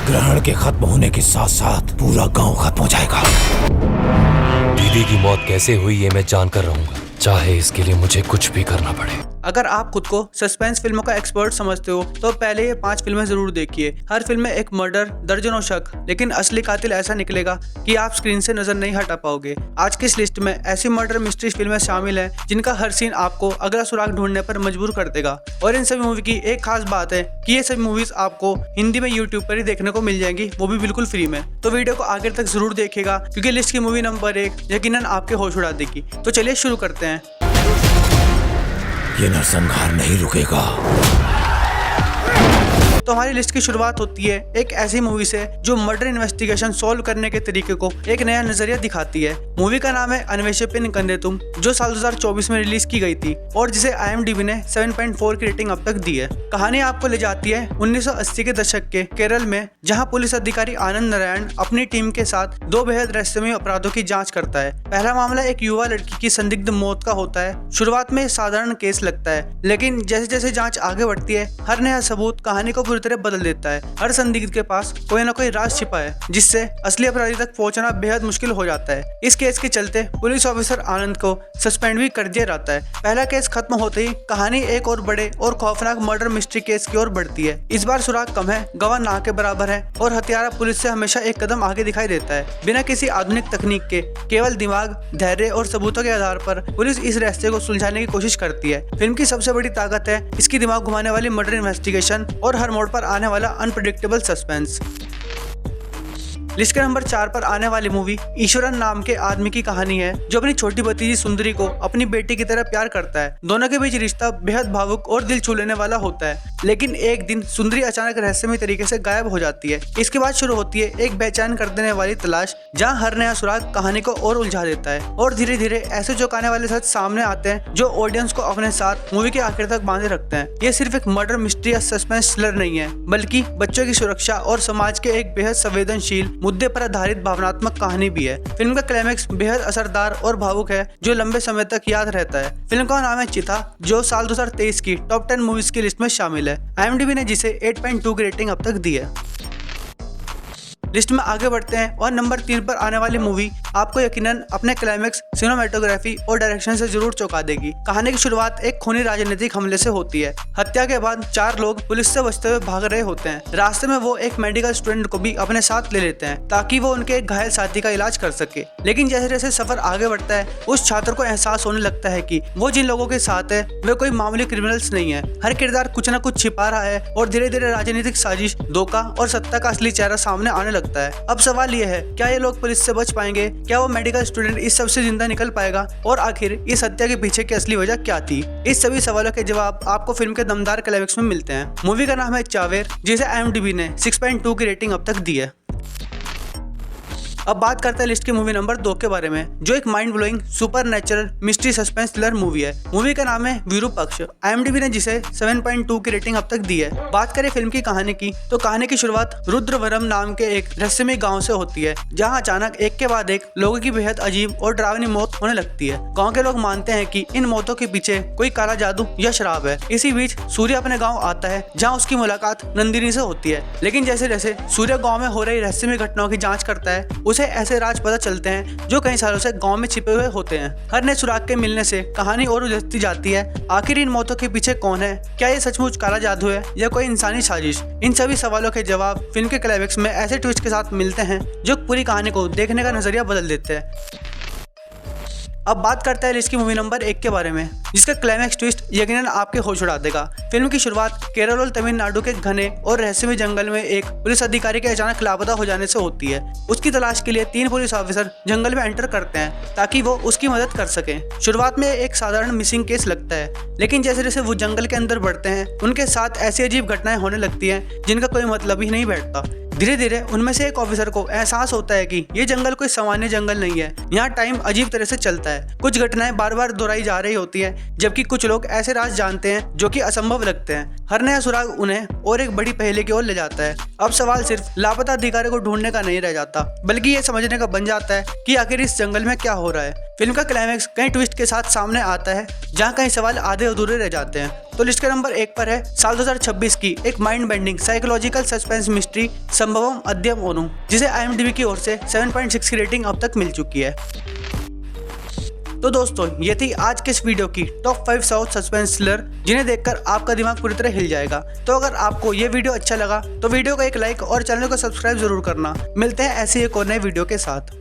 ग्रहण के खत्म होने के साथ साथ पूरा गांव खत्म हो जाएगा। दीदी की मौत कैसे हुई ये मैं जानकर रहूंगा, चाहे इसके लिए मुझे कुछ भी करना पड़े। अगर आप खुद को सस्पेंस फिल्मों का एक्सपर्ट समझते हो तो पहले ये 5 फिल्में जरूर देखिए। हर फिल्म में एक मर्डर, दर्जनों शक, लेकिन असली कातिल ऐसा निकलेगा कि आप स्क्रीन से नजर नहीं हटा पाओगे। आज की इस लिस्ट में ऐसी मर्डर मिस्ट्री फिल्में शामिल हैं जिनका हर सीन आपको अगला सुराग ढूंढने पर मजबूर कर देगा। और इन सभी मूवी की एक खास बात है कि ये सभी मूवीज आपको हिंदी में यूट्यूब पर ही देखने को मिल जाएंगी, वो भी बिल्कुल फ्री में। तो वीडियो को आगे तक जरूर देखिएगा क्योंकि लिस्ट की मूवी नंबर 1 यकीनन आपके होश उड़ा देगी। तो चलिए शुरू करते हैं। ये नरसंहार नहीं रुकेगा। तो हमारी लिस्ट की शुरुआत होती है एक ऐसी मूवी से जो मर्डर इन्वेस्टिगेशन सॉल्व करने के तरीके को एक नया नजरिया दिखाती है। मूवी का नाम है अन्वेषपिन कन्नेतुम, जो साल 2024 में रिलीज की गई थी और जिसे IMDb ने 7.4 की रेटिंग अब तक दी है। कहानी आपको ले जाती है 1980 के दशक के केरल में, जहां पुलिस अधिकारी आनंद नारायण अपनी टीम के साथ 2 बेहद रहस्यमय अपराधों की जांच करता है। पहला मामला एक युवा लड़की की संदिग्ध मौत का होता है। शुरुआत में साधारण केस लगता है, लेकिन जैसे जैसे जांच आगे बढ़ती है हर नया सबूत कहानी को पूरी तरह बदल देता है। हर संदिग्ध के पास कोई ना कोई राज छिपा है जिससे असली अपराधी तक पहुंचना बेहद मुश्किल हो जाता है। इस केस के चलते पुलिस ऑफिसर आनंद को सस्पेंड भी कर दिया जाता है। पहला केस खत्म होते ही कहानी एक और बड़े और खौफनाक मर्डर मिस्ट्री केस की ओर बढ़ती है। इस बार सुराग कम है, गवाह ना के बराबर है और हत्यारा पुलिस से हमेशा एक कदम आगे दिखाई देता है। बिना किसी आधुनिक तकनीक के केवल दिमाग, धैर्य और सबूतों के आधार पर पुलिस इस रहस्य को सुलझाने की कोशिश करती है। फिल्म की सबसे बड़ी ताकत है इसकी दिमाग घुमाने वाली मर्डर इन्वेस्टिगेशन और हर मोड़ पर आने वाला अनप्रेडिक्टेबल सस्पेंस। लिस्ट के नंबर 4 पर आने वाली मूवी ईश्वरन नाम के आदमी की कहानी है जो अपनी छोटी भतीजी सुंदरी को अपनी बेटी की तरह प्यार करता है। दोनों के बीच रिश्ता बेहद भावुक और दिल छू लेने वाला होता है, लेकिन एक दिन सुंदरी अचानक रहस्यमय तरीके से गायब हो जाती है। इसके बाद शुरू होती है एक बेचैन कर देने वाली तलाश, जहां हर नया सुराग कहानी को और उलझा देता है और धीरे धीरे ऐसे चौंकाने वाले सच सामने आते हैं जो ऑडियंस को अपने साथ मूवी के आखिर तक बांधे रखते हैं। ये सिर्फ एक मर्डर मिस्ट्री या सस्पेंस थ्रिलर नहीं है, बल्कि बच्चों की सुरक्षा और समाज के एक बेहद संवेदनशील मुद्दे पर आधारित भावनात्मक कहानी भी है। फिल्म का क्लाइमेक्स बेहद असरदार और भावुक है जो लंबे समय तक याद रहता है। फिल्म का नाम है चिता, जो साल 2023 की टॉप 10 मूवीज की लिस्ट में शामिल है। IMDb ने जिसे 8.2 की रेटिंग अब तक दी है। लिस्ट में आगे बढ़ते हैं और नंबर 3 पर आने वाली मूवी आपको यकीनन अपने क्लाइमेक्स, सिनेमेटोग्राफी और डायरेक्शन से जरूर चौंका देगी। कहानी की शुरुआत एक खूनी राजनीतिक हमले से होती है। हत्या के बाद 4 लोग पुलिस से बचते हुए भाग रहे होते हैं। रास्ते में वो एक मेडिकल स्टूडेंट को भी अपने साथ ले लेते हैं ताकि वो उनके एक घायल साथी का इलाज कर सके। लेकिन जैसे जैसे सफर आगे बढ़ता है उस छात्र को एहसास होने लगता है कि वो जिन लोगों के साथ है वे कोई मामूली क्रिमिनल्स नहीं है। हर किरदार कुछ न कुछ छिपा रहा है और धीरे धीरे राजनीतिक साजिश, धोखा और सत्ता का असली चेहरा सामने आने लगता है। अब सवाल ये है, क्या ये लोग पुलिस से बच पाएंगे? क्या वो मेडिकल स्टूडेंट इस सब से जिंदा निकल पाएगा? और आखिर इस हत्या के पीछे की असली वजह क्या थी? इस सभी सवालों के जवाब आपको फिल्म के दमदार क्लाइमेक्स में मिलते हैं। मूवी का नाम है चावेर, जिसे IMDb ने 6.2 की रेटिंग अब तक दी है। अब बात करते हैं लिस्ट की मूवी नंबर 2 के बारे में, जो एक mind blowing super natural mystery suspense thriller movie है। मूवी का नाम है विरूपक्ष। IMDb ने जिसे 7.2 की रेटिंग अब तक दी है। बात करें फिल्म की कहानी की, तो कहानी की शुरुआत रुद्रवरम नाम के एक रहस्यमय गांव से होती है, जहां अचानक एक के बाद एक लोगों की बेहद अजीब और डरावनी मौत होने लगती है। गाँव के लोग मानते हैं कि इन मौतों के पीछे कोई काला जादू या शराब है। इसी बीच सूर्य अपने गाँव आता है, जहाँ उसकी मुलाकात नंदिनी से होती है। लेकिन जैसे जैसे सूर्य गाँव में हो रही रहस्यमय घटनाओं की जाँच करता है, उसे ऐसे राज पता चलते हैं जो कई सालों से गांव में छिपे हुए होते हैं। हर नए सुराग के मिलने से कहानी और उलझती जाती है। आखिर इन मौतों के पीछे कौन है? क्या ये सचमुच काला जादू है या कोई इंसानी साजिश? इन सभी सवालों के जवाब फिल्म के क्लाइमेक्स में ऐसे ट्विस्ट के साथ मिलते हैं जो पूरी कहानी को देखने का नजरिया बदल देते हैं। अब बात करते हैं इसकी मूवी नंबर 1 के बारे में, जिसका क्लाइमेक्स ट्विस्ट यकीनन आपके होश उड़ा देगा। फिल्म की शुरुआत केरल और तमिलनाडु के घने और रहस्यमय जंगल में एक पुलिस अधिकारी के अचानक लापता हो जाने से होती है। उसकी तलाश के लिए 3 पुलिस ऑफिसर जंगल में एंटर करते हैं ताकि वो उसकी मदद कर सकें। शुरुआत में एक साधारण मिसिंग केस लगता है, लेकिन जैसे जैसे वो जंगल के अंदर बढ़ते हैं उनके साथ ऐसी अजीब घटनाएं होने लगती हैं जिनका कोई मतलब ही नहीं बैठता। धीरे धीरे उनमें से एक ऑफिसर को एहसास होता है कि ये जंगल कोई सामान्य जंगल नहीं है। यहाँ टाइम अजीब तरह से चलता है। कुछ घटनाएं बार बार दोहराई जा रही होती हैं, जबकि कुछ लोग ऐसे राज जानते हैं जो कि असंभव लगते हैं। हर नया सुराग उन्हें और एक बड़ी पहेली की ओर ले जाता है। अब सवाल सिर्फ लापता अधिकारी को ढूंढने का नहीं रह जाता, बल्कि ये समझने का बन जाता है कि आखिर इस जंगल में क्या हो रहा है। फिल्म का क्लाइमैक्स कई ट्विस्ट के साथ सामने आता है, जहां कई सवाल आधे अधूरे रह जाते हैं। तो लिस्ट के नंबर 1 पर है साल 2026 की एक mind bending psychological suspense mystery Sambhavam Adhyayam Onnu, जिसे IMDb की ओर से 7.6 की रेटिंग अब तक मिल चुकी है। तो दोस्तों, ये थी आज के इस वीडियो की टॉप 5 साउथ सस्पेंस थ्रिलर, जिन्हें देखकर आपका दिमाग पूरी तरह हिल जाएगा। तो अगर आपको ये वीडियो अच्छा लगा तो वीडियो को एक लाइक और चैनल को सब्सक्राइब जरूर करना। मिलते हैं ऐसे ही एक और नए वीडियो के साथ।